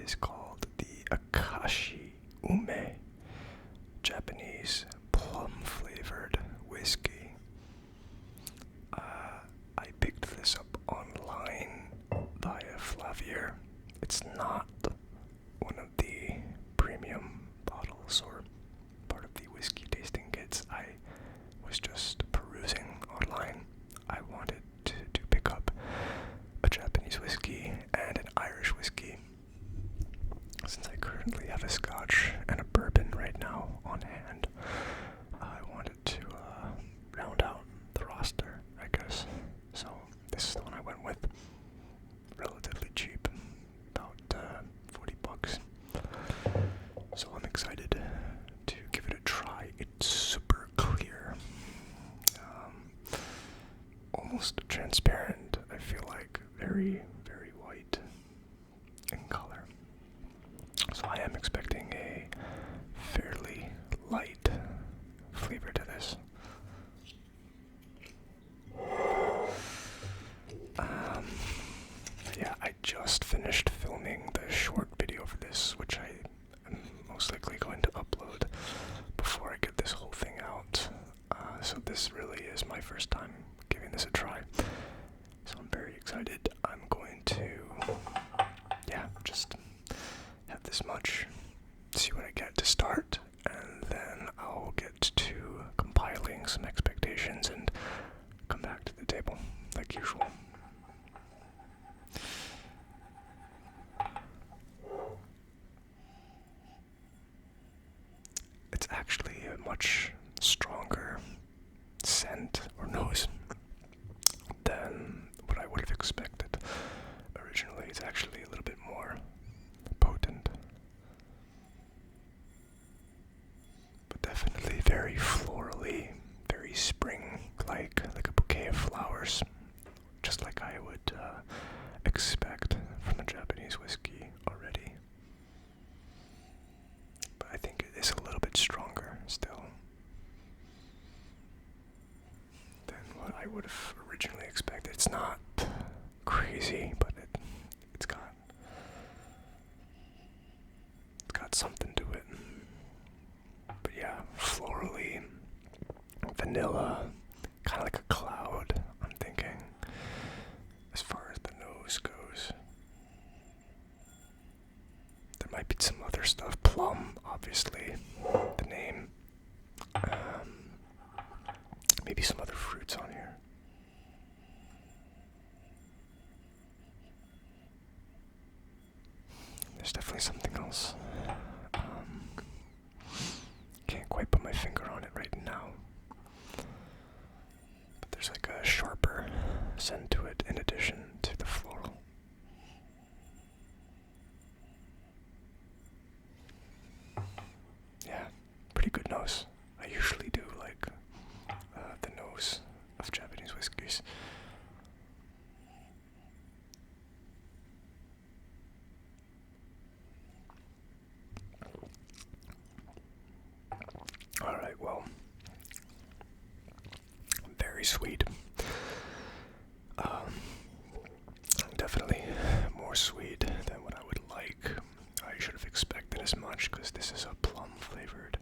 is called the Akashi Ume Japanese plum flavored whiskey. I picked this up online via Flavier. It's not one of the premium bottles or part of the whiskey tasting kits. I was just perusing online. I wanted to pick up a Japanese whiskey and an Irish whiskey, since I currently have a Scotch and a bourbon right now on hand. I wanted to round out the roster, I guess. So this is the one I went with. Relatively cheap, about $40. So I'm excited to give it a try. It's super clear, almost transparent. I feel like very, very white in color. So I am expecting a fairly light flavor to this. Yeah, I just finished filming the short video for this, which I am most likely going to upload before I get this whole thing out. So this really is my first time giving this a try. So I'm very excited. I'm going to, just have this much, see what I get to start, and then I'll get to compiling some expectations and come back to the table like usual. It's actually a much stronger scent or nose than what I would have expected originally. It's actually a little bit more potent, but definitely very florally, very spring-like, like a bouquet of flowers, just like I would expect from a Japanese whiskey already. But I think it is a little bit stronger still than what I would have originally expected. It's not crazy, but it's got something to it. But yeah, florally, vanilla, kind of like a cloud, I'm thinking, as far as the nose goes. There might be some other stuff. Plum, obviously, the name. Maybe some other fruits on here. There's definitely something else. Can't quite put my finger on it right now. But there's like a sharper scent to it in addition to the floral. Yeah, pretty good nose. I usually do like the nose of Japanese whiskeys. Alright, well, very sweet. Definitely more sweet than what I would like. I should have expected as much because this is a plum flavored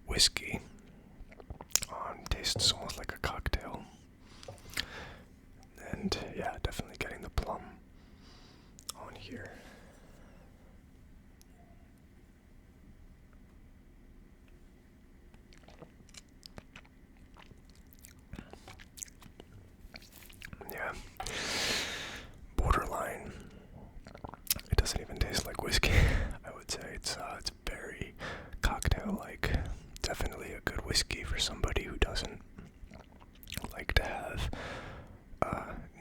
whiskey. Tastes almost like a cocktail. And yeah, definitely getting the plum on here. Yeah, borderline. It doesn't even taste like whiskey. I would say it's very cocktail-like. Definitely a good whiskey for somebody who doesn't like to have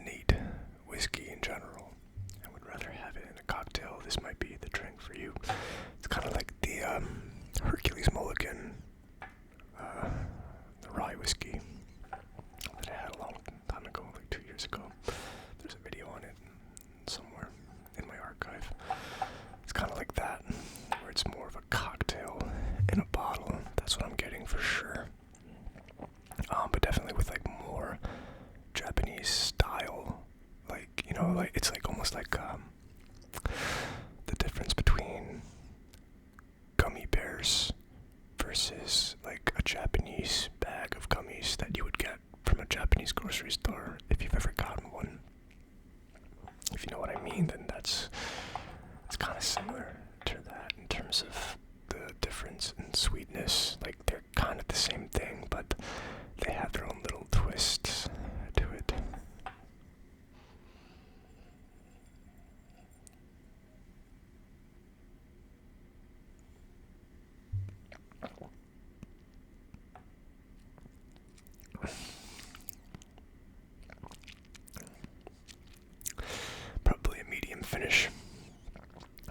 neat whiskey in general and would rather have it in a cocktail. This might be the drink for you. It's kind of like the Hercules Mulligan, the rye whiskey that I had a long time ago, like 2 years ago. There's a video on it somewhere in my archive. It's kind of like that, where it's more of a cocktail in a bottle. That's what I'm getting for sure. But definitely with like more Japanese style, like, you know, like it's like almost like the difference between similar to that in terms of the difference in sweetness. Like, they're kind of the same thing, but they have their own little twists to it. Probably a medium finish,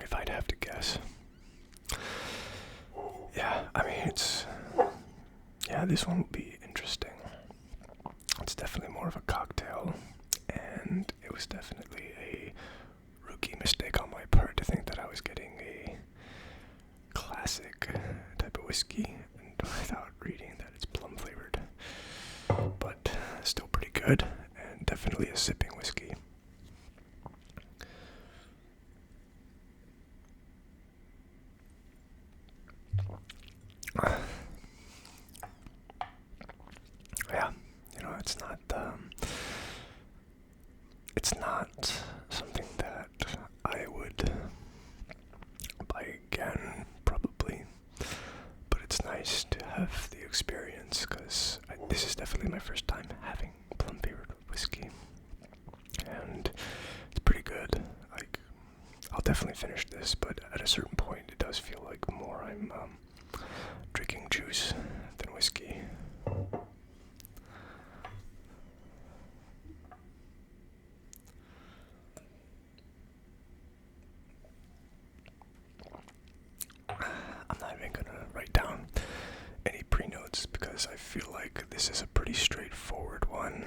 if I'd have to guess. Yeah, I mean, this one will be interesting. It's definitely more of a cocktail, and it was definitely a rookie mistake on my part to think that I was getting a classic type of whiskey, and without reading that it's plum flavored. But still pretty good, and definitely a sipping whiskey. Yeah, it's not something that I would buy again, probably, but it's nice to have the experience, because this is definitely my first time having plum flavored whiskey, and it's pretty good. Like, I'll definitely finish this, but at a certain point it does feel like more I'm drinking juice than whiskey. I'm not even gonna write down any pre-notes because I feel like this is a pretty straightforward one.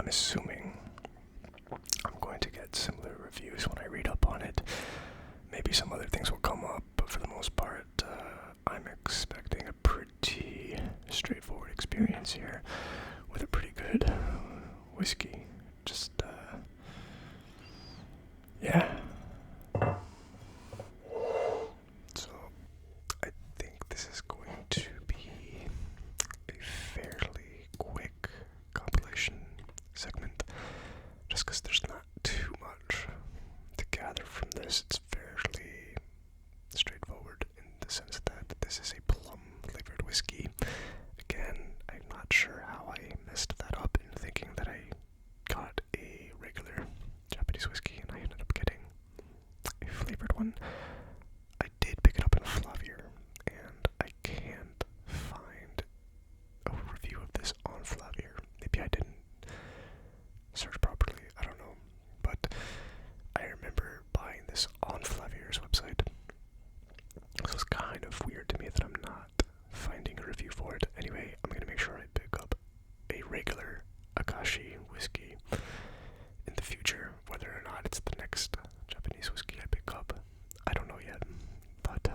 I'm assuming I'm going to get similar reviews when I read up on it. Maybe some other things will come up, but for the most part, I'm expecting a pretty straightforward experience here with a pretty good whiskey. Just, yeah. So, I think this is going to be a fairly quick compilation segment, just because there's not too much to gather from this. It's fairly straightforward in the sense that this is a plum flavored whiskey. Again, I'm not sure how I messed that up in thinking that I got a regular Japanese whiskey and I ended up getting a flavored one. I did pick it up in Flavier, and I can't find a review of this on Flavier. Maybe I didn't search properly, I don't know. But I remember buying this on Flavier's website. So it's kind of weird to me that I'm not finding a review for it. Anyway, I'm gonna make sure I pick up a regular Akashi whiskey in the future. Whether or not it's the next Japanese whiskey I pick up, I don't know yet. But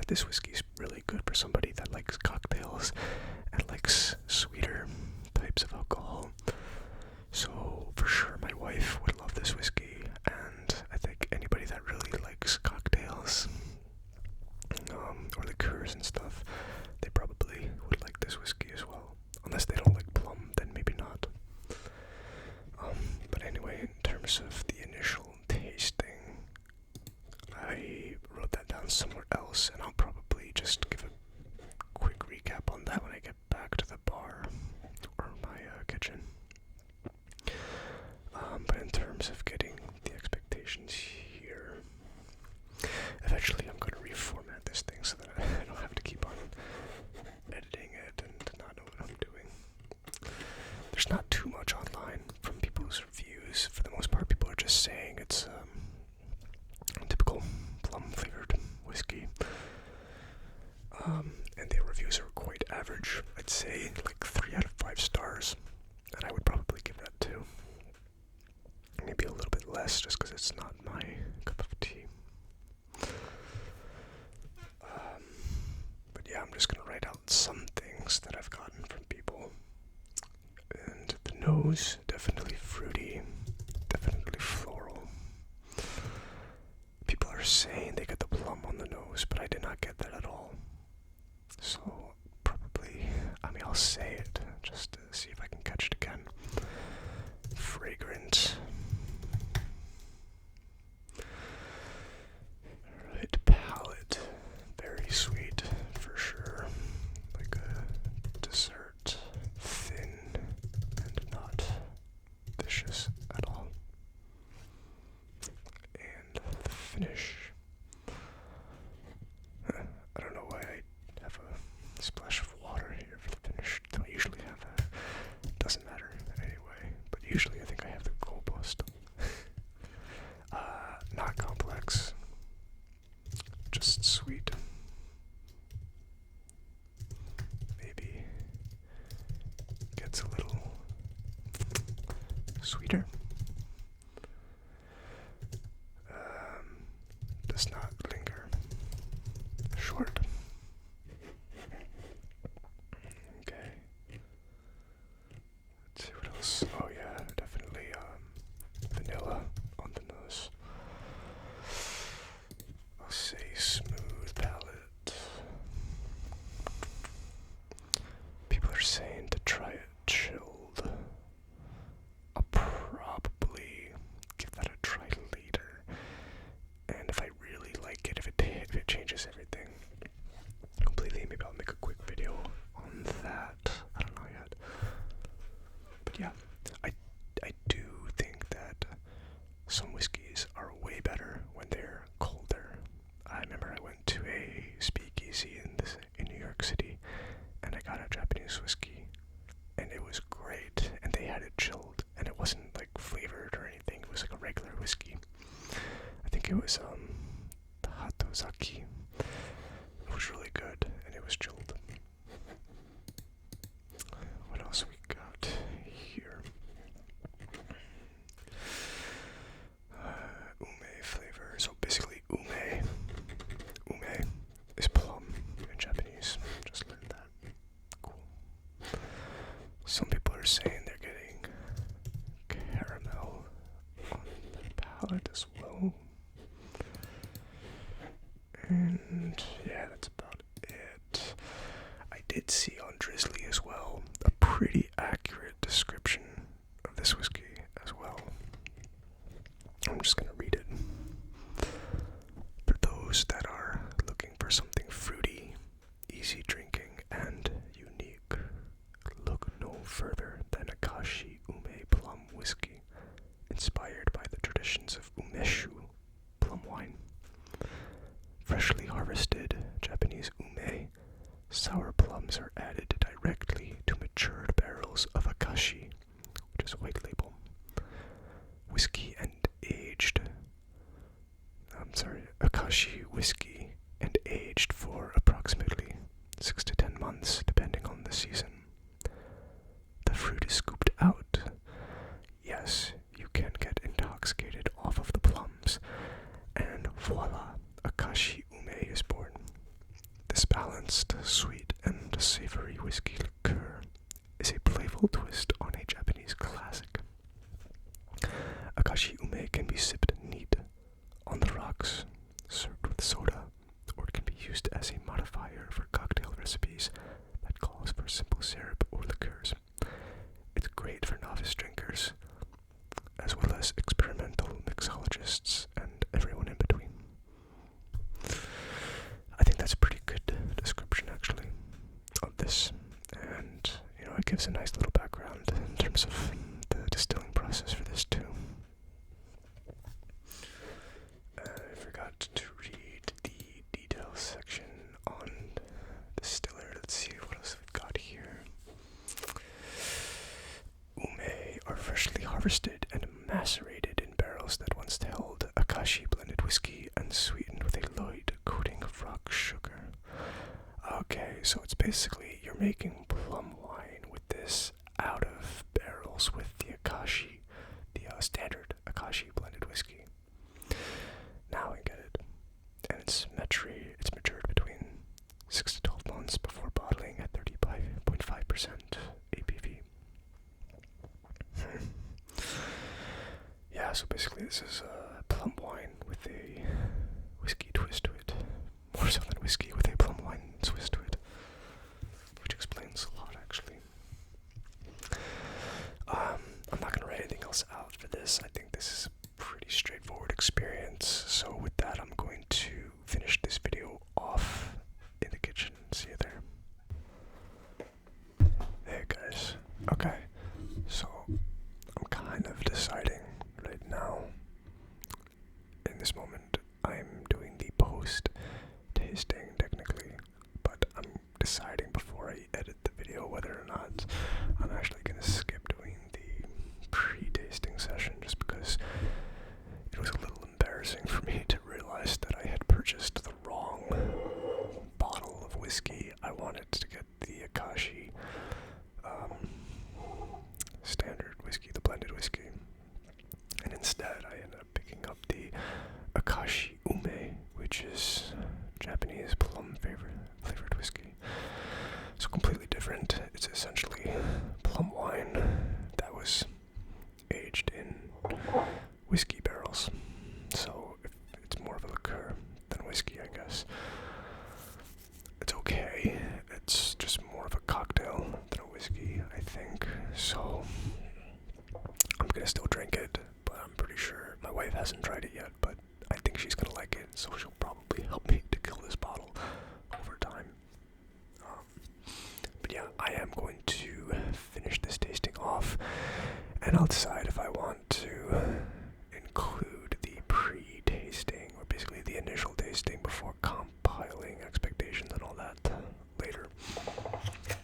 this whiskey is really good for somebody that likes cocktails and likes sweeter types of alcohol. So for sure my wife would love this whiskey, and I think anybody that really likes cocktails or liqueurs and stuff, they probably would like this whiskey as well. Unless they don't like plum, then maybe not. But anyway, in terms of the initial tasting, I wrote that down somewhere else, and I'll probably just give a quick recap on that when I get back to the bar or my kitchen. But in terms of getting the expectations here, eventually I'm going to reformat this thing so that I don't have to keep on editing it and not know what I'm doing. There's not too much online from people's reviews. For the most part, people are just saying it's typical plum-flavored whiskey. And the reviews are quite average. I'd say like 3 out of 5 stars, and I would probably give that 2. Maybe a little bit less, just because it's not my cup of tea. But yeah, I'm just gonna write out some things that I've gotten from people. And the nose, definitely fruity, definitely floral. People are saying they get the plum on the nose, but I did not get that at all. So probably, I'll say it just to see if I can catch it again. Fragrant. Alright, palate. Very sweet, for sure. Like a dessert. Thin and not vicious at all. And the finish. I don't know why I have a splash of water here for the finish. Don't usually have that. Doesn't matter anyway. But usually I think I have the goalpost. Not complex. Just sweet. Maybe gets a little sweeter. Does not linger. Short. Okay. Let's see what else. Oh yeah, definitely vanilla on the nose. I'll say smooth palate. People are saying to try it chilled. I'll probably give that a try later. And if I really like it, if it changes everything completely, maybe I'll make a quick video on that. I don't know yet. But yeah, I do think that some whiskeys are way better when they're colder. I remember I went to a speakeasy in New York City, and I got a Japanese whiskey, and it was great, and they had it chilled, and it wasn't like flavored or anything. It was like a regular whiskey. I think it was the Hatozaki. It was really good, and it was chilled. What else we got here? Ume flavor. So basically, ume is plum in Japanese. Just learned that. Cool. Some people are saying they're getting caramel on the palate as well. And yeah, that's about it. I did see on Drizzly as well a pretty accurate description of this whiskey as well. I'm just gonna read it. For those that are looking for something fruity, easy drinking, and unique, look no further than Akashi Ume Plum whiskey, inspired by the traditions of umeshu, plum wine. Freshly harvested Japanese ume, sour plums are added directly to matured barrels of Akashi, which is white label, whiskey and aged. Akashi whiskey and aged for approximately 6 to 10 months, depending on the season. The fruit is scooped out. Yes, you can get intoxicated off of the plums, and voila, Akashi Ume is born. balanced, sweet, and savory whiskey liqueur is a playful twist on a Japanese classic. Akashi Ume can be sipped neat on the rocks, served with soda, or it can be used as a modifier for cocktail recipes that calls for simple syrup or liqueurs. It's great for novice drinkers, as well as experimental mixologists and everyone in between. I think that's a pretty good description, actually, of this, and it gives a nice little background in terms of the distilling process for this too. I forgot to read the details section on distiller. Let's see what else we've got here. Ume are freshly harvested and macerated in barrels that once held Akashi blended whiskey and sweetened with a Lloyd coating of rock sugar. Okay, so it's basically you're making plum wine with this out of barrels with the Akashi, the standard Akashi blended whiskey. Now I get it. And it's matured between 6 to 12 months before bottling at 35.5% ABV. Yeah, so basically this is plum wine with a whiskey twist to it. More so than whiskey with a plum wine twist to it. Which explains a lot, actually. I'm not going to write anything else out for this. I think this is a pretty straightforward experience. So with that, I'm going to finish this video off in the kitchen. See you there. Hey guys. Okay, so I'm kind of deciding right now. In this moment, I'm doing the post tasting technically, but I'm deciding before I edit the video whether or not I'm actually going to skip doing the pre-tasting session, just because it was a little embarrassing for me to realize that I had purchased the wrong bottle of whiskey. I wanted to get the Akashi standard whiskey, the blended whiskey, and instead I ended up picking up the Akashi Ume, which is Japanese plum flavored whiskey. So completely different. It's essentially plum wine that was aged in whiskey barrels. So it's more of a liqueur than whiskey, I guess. It's okay. It's just more of a cocktail than a whiskey, I think. So I'm gonna still drink it, but I'm pretty sure my wife hasn't tried it yet, but I think she's gonna like it, so she'll probably help me to kill this bottle over time. But yeah, I am going to finish this tasting off, and I'll decide if I want to include the pre-tasting, or basically the initial tasting before compiling expectations and all that later.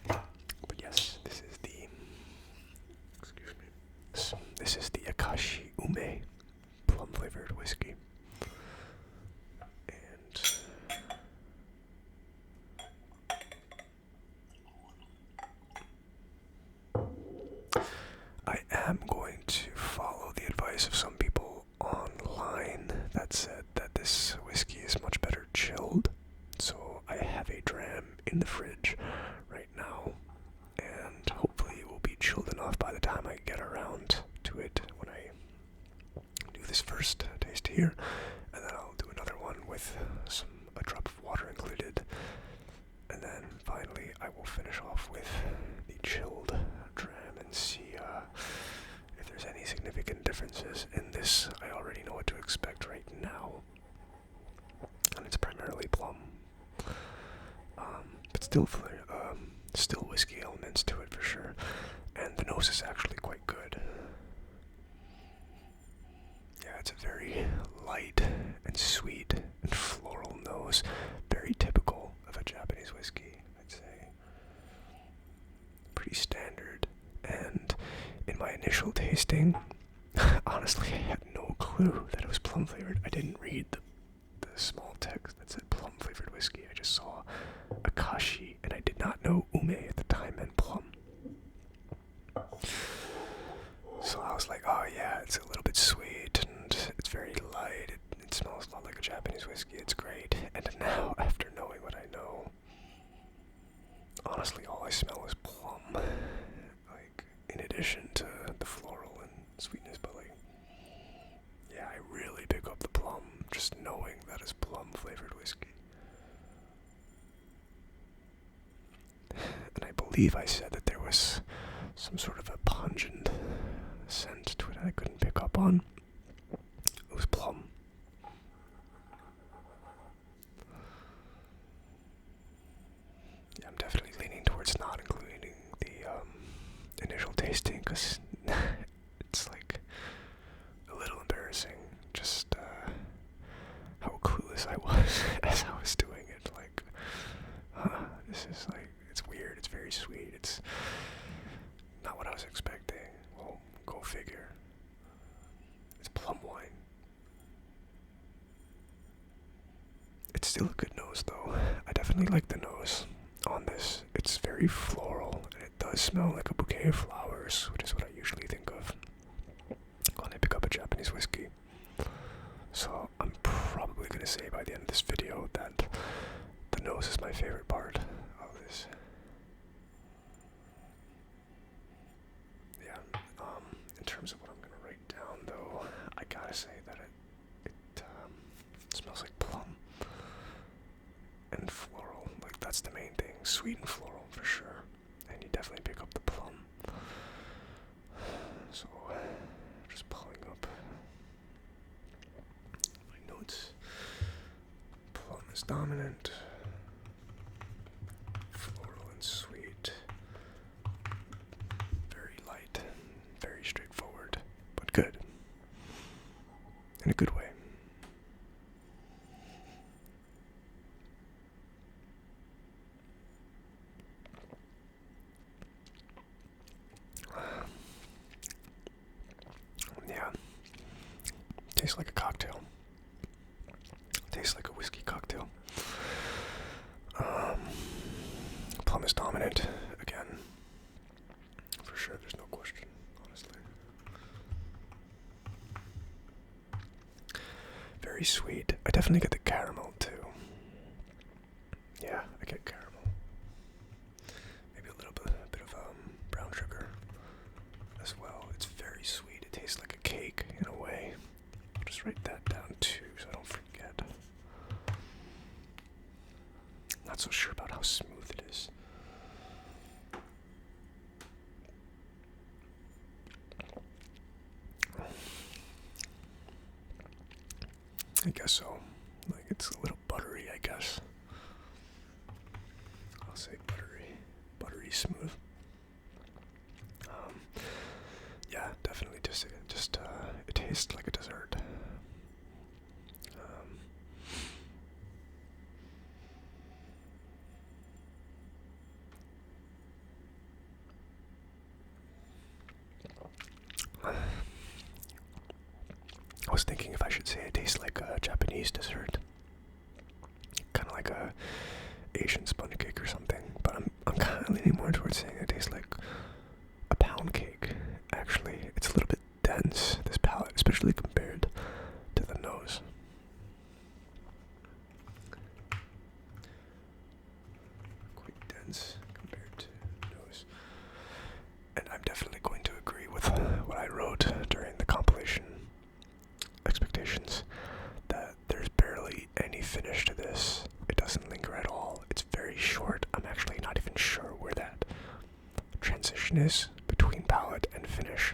But yes, this is the Akashi Ume plum flavored whiskey. And I am going to follow the advice of some people online that said that this whiskey is much better chilled. So I have a dram in the fridge right now, and hopefully it will be chilled enough by the time I get around to it when I do this first taste here, and then I'll do another one with a drop of water included, and then finally I will finish off with the chilled dram and see if there's any significant differences in this. I already know what to expect right now, and it's primarily plum, but still whiskey elements to it for sure, and the nose is actually quite good. Yeah, it's a very light and sweet and floral nose, very typical of a Japanese whiskey, I'd say. Pretty standard, and in my initial tasting, honestly, I had no clue that it was plum flavored. I didn't read the small text that said plum flavored whiskey. I just saw Akashi, and I did not know Ume at the time meant plum. So I was like, oh yeah, it's a little bit sweet, and it's very light. It smells a lot like a Japanese whiskey. It's great. And now, after knowing what I know, this plum flavored whiskey. And I believe I said that there was some sort of a pungent scent to it I couldn't pick up on. It was plum. Yeah, I'm definitely leaning towards not including the initial tasting because it's like a little embarrassing just how clueless I was as I was doing it. Like, this is like, it's weird, it's very sweet, it's not what I was expecting. Well, go figure. It's plum wine. It's still a good nose though. I definitely like the nose on this. It's very floral and it does smell like a bouquet of flowers, which is what I usually think of when I pick up a Japanese whiskey. So I'm probably gonna say by the end of this video that the nose is my favorite part of this. Yeah, in terms of what I'm gonna write down though, I gotta say that it smells like plum and floral. Like, that's the main thing. Sweet and floral for sure. And you definitely pick up the plum. So, just pulling up my notes. Plum is dominant. Floral and sweet. Very light. Very straightforward. But good. In a good way. Yeah. Tastes like a cocktail. Tastes like a whiskey cocktail. Plum is dominant again. For sure, there's no question, honestly. Very sweet. I definitely get the caramel too. Yeah, I get caramel. Maybe a little bit of brown sugar as well. It's very sweet. It tastes like a cake in a way. I'll just write that down too so I don't forget. Not so sure about how smooth it is. I guess so. Like, it's a little buttery, I guess. I'll say buttery. Buttery smooth. Yeah, definitely just it tastes like a dessert. I was thinking if I should say it tastes like a Japanese dessert, kind of like a Asian sponge cake or something. But I'm kind of leaning more towards saying it tastes like a pound cake. Actually, it's a little bit dense, this palate, especially compared to the nose. Quite dense compared to nose. And I'm definitely going to agree with what I wrote during the compilation expectations, that there's barely any finish to this. It doesn't linger at all. It's very short. I'm actually not even sure where that transition is between palate and finish.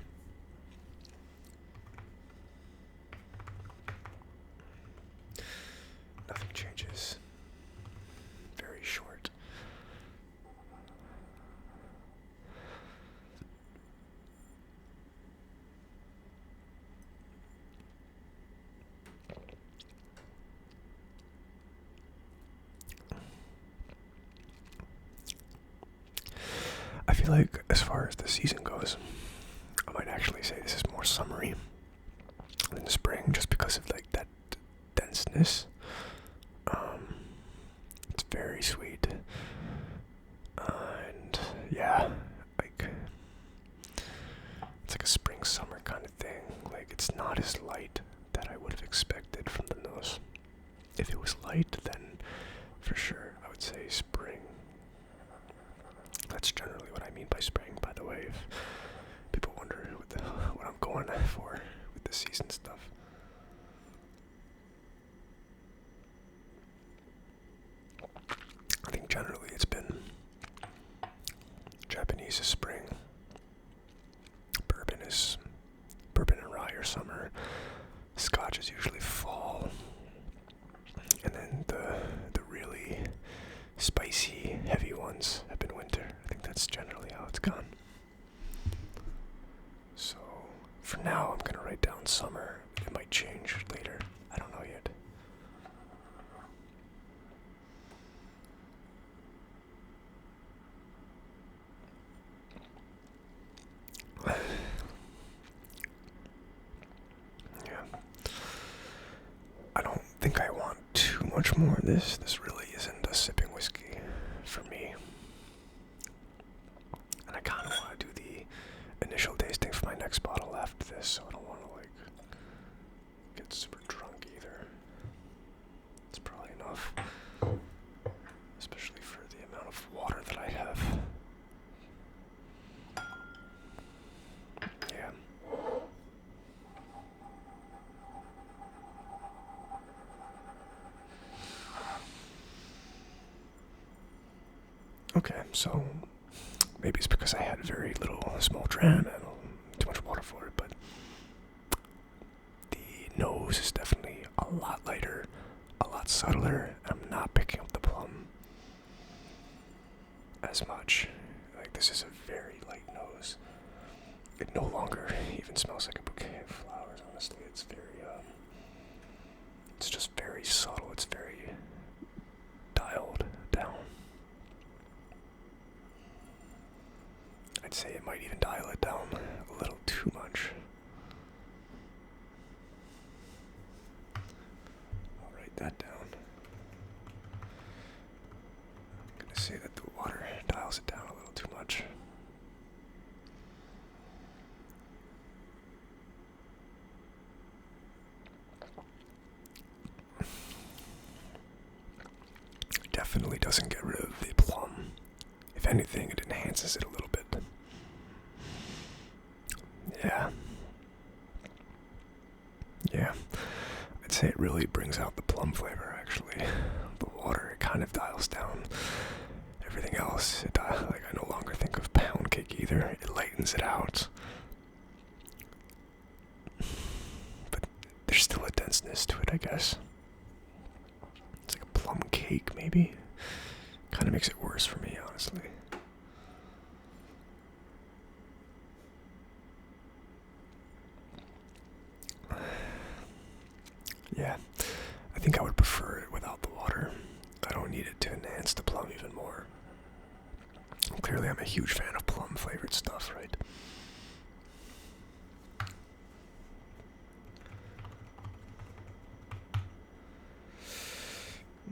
Nothing changes. Very short. I feel like, as far as the season goes, I might actually say this is more summery than spring, just because of like that denseness. It's very sweet, and yeah, like it's like a spring summer kind of thing. Like, it's not as light that I would have expected from the nose. If it was light, then for sure I would say spring. That's generally what I mean by spring, by the way, if people wonder what I'm going for with the season stuff. generally it's been Japanese is spring, bourbon and rye are summer, Scotch is usually fall, and then the really spicy, heavy ones have been winter. I think that's generally how it's gone. So, for now, I'm gonna write down summer. It might change later. I don't know yet. Yeah. I don't think I want too much more of this. This really isn't a sipping whiskey for me. And I kind of want to do the initial tasting for my next bottle after this, so I don't want to, like, get super drunk either. It's probably enough, especially for the amount of water that I have. Yeah. Okay, so maybe it's because I had very little small dram and too much water for it, but the nose is definitely a lot lighter, a lot subtler. I'm not picking up the plum as much. Like, this is a very light nose. It no longer even smells like a bouquet of flowers, honestly. It's very, it's just very subtle. It's very dialed down. I'd say it might even dial it down a little too much. I'll write that down. I'm gonna say that the water dials it down a little too much. Definitely doesn't get rid of the plum. If anything, it enhances it a little bit. Yeah. I'd say it really brings out the plum flavor, actually. The water, it kind of dials down everything else. Like, I no longer think of pound cake either. It lightens it out. But there's still a denseness to it, I guess. It's like a plum cake, maybe. Kind of makes it worse for me, honestly. Yeah, I think I would prefer it without the water. I don't need it to enhance the plum even more. Clearly, I'm a huge fan of plum flavored stuff, right?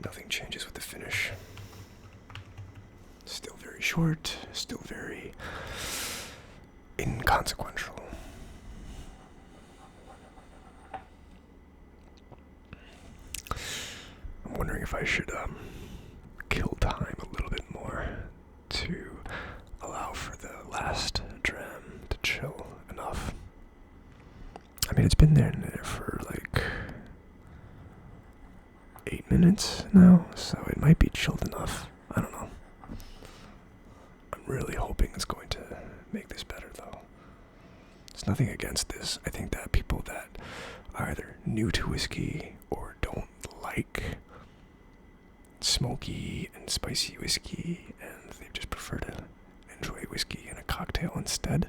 Nothing changes with the finish. Still very short, still very inconsequential. I'm wondering if I should kill time a little bit more to allow for the last dram to chill enough. I mean, it's been there for like 8 minutes now, so it might be chilled enough. I don't know. I'm really hoping it's going to make this better, though. There's nothing against this. I think that people that are either new to whiskey or don't like smoky and spicy whiskey, and they just prefer to enjoy whiskey in a cocktail instead,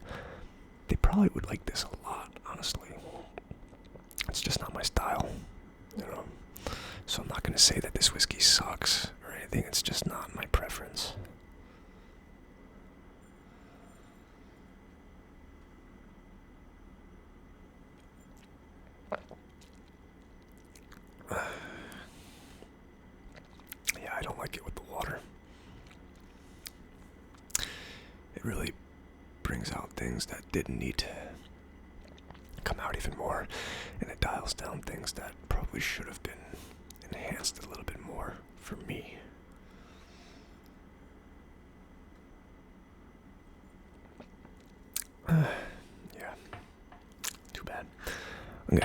they probably would like this a lot, honestly. It's just not my style, you know. So I'm not going to say that this whiskey sucks or anything. It's just not my preference. Yeah, I don't like it with the water. It really brings out things that didn't need to come out even more, and it dials down things that probably should have been enhanced a little bit more for me. Yeah, too bad. I'm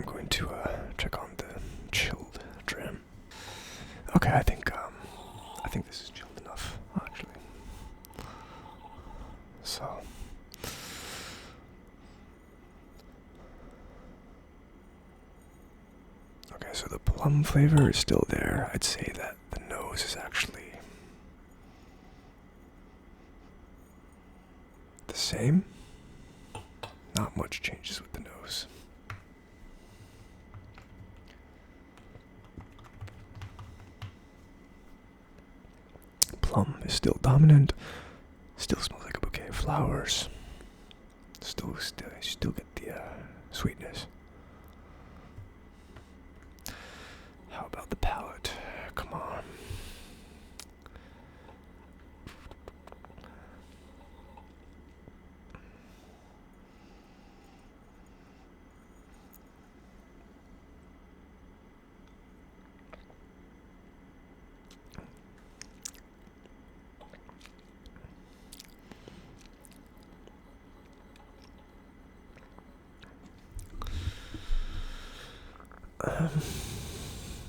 going to check on the chilled dram. Okay, I think this is chilled. plum flavor is still there. I'd say that the nose is actually the same. Not much changes with the nose. Plum is still dominant. Still smells like a bouquet of flowers. Still get the sweetness. How about the palate? Come on.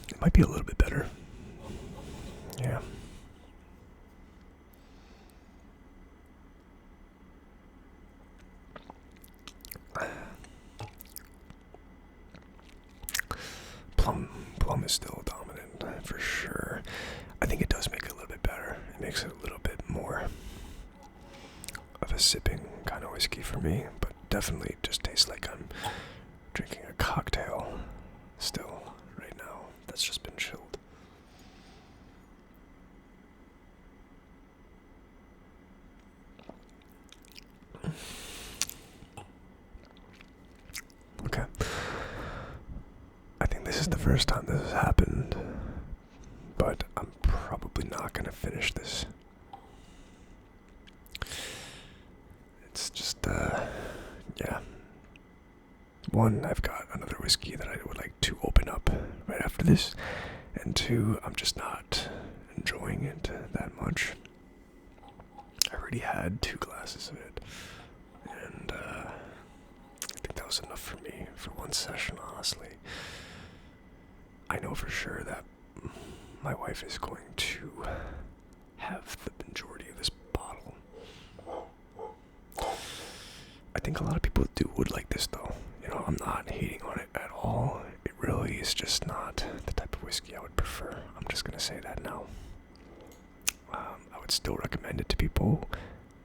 It might be a little bit better. Yeah. Plum is still dominant for sure. I think it does make it a little bit better. It makes it a little bit more of a sipping kind of whiskey for me, but definitely just tastes like I'm drinking a cocktail still right now that's just been chilled. Okay. I think this is the first time this has happened, but I'm probably not gonna finish this. It's just, yeah. One, I've got another whiskey that I would like to open up right after this, and two, I'm just not enjoying it that much. I already had 2 glasses of it, and I think that was enough for me for one session, honestly. I know for sure that my wife is going to have the majority of this bottle. I think a lot of people would like this though. You know, I'm not hating on it at all. It really is just not the type of whiskey I would prefer. I'm just gonna say that now. I would still recommend it to people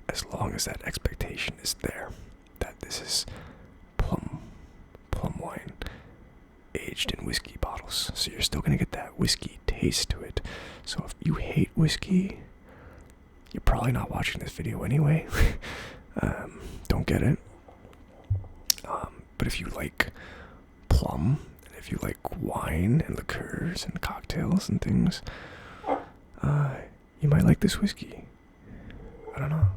as long as that expectation is there that this is plum wine aged in whiskey bottles. So you're still gonna get that whiskey taste to it. So if you hate whiskey, you're probably not watching this video anyway. Don't get it. But if you like plum, and if you like wine and liqueurs and cocktails and things, you might like this whiskey. I don't know.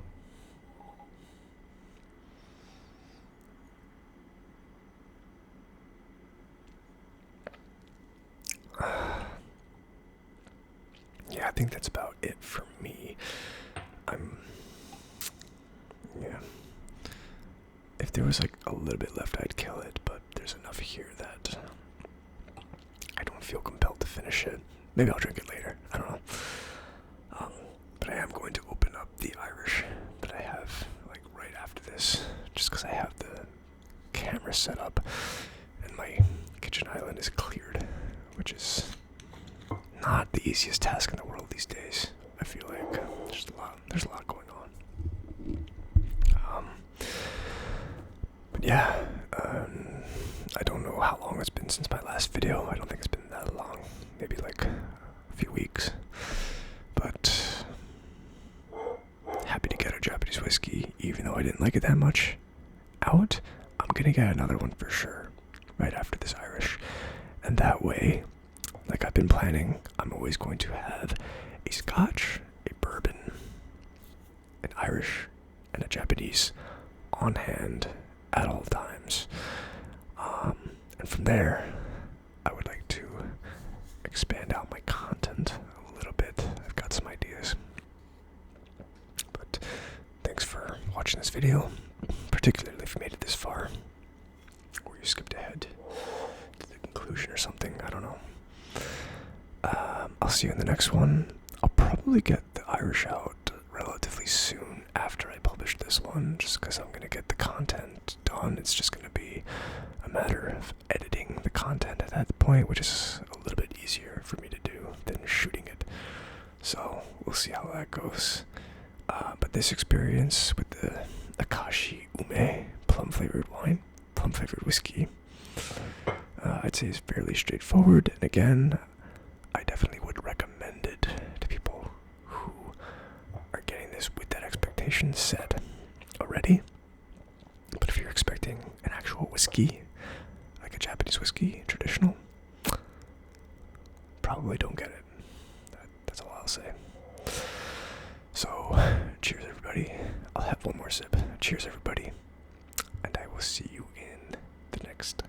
Yeah, I think that's about it for me. Yeah. If there was like a little bit left, I'd kill it, but there's enough here that I don't feel compelled to finish it. Maybe I'll drink it later. I don't know. But I am going to open up the Irish that I have like right after this, just because I have the camera set up and my kitchen island is cleared, which is not the easiest task in the world these days. I feel like there's a lot going on. But yeah, I don't know how long it's been since my last video. I don't think it's been that long, maybe like a few weeks. But happy to get a Japanese whiskey, even though I didn't like it that much. I'm gonna get another one for sure right after this Irish, and that way, like I've been planning, I'm always going to have a Scotch, a bourbon, an Irish, and a Japanese on hand at all times. And from there, I would like to expand out my content a little bit. I've got some ideas. But thanks for watching this video, particularly if you made it this far, or you skipped ahead to the conclusion or something, I don't know. I'll see you in the next one. I'll probably get the Irish out relatively soon after I publish this one, just because I'm going to get the content done. It's just going to be a matter of editing the content at that point, which is a little bit we'll see how that goes. But this experience with the Akashi Ume Plum flavored wine, plum flavored whiskey, I'd say is fairly straightforward. And again, I definitely would recommend it to people who are getting this with that expectation set already. But if you're expecting an actual whiskey, like a Japanese whiskey, traditional, probably don't get it. That's all I'll say. So, cheers everybody. I'll have one more sip. Cheers everybody. And I will see you in the next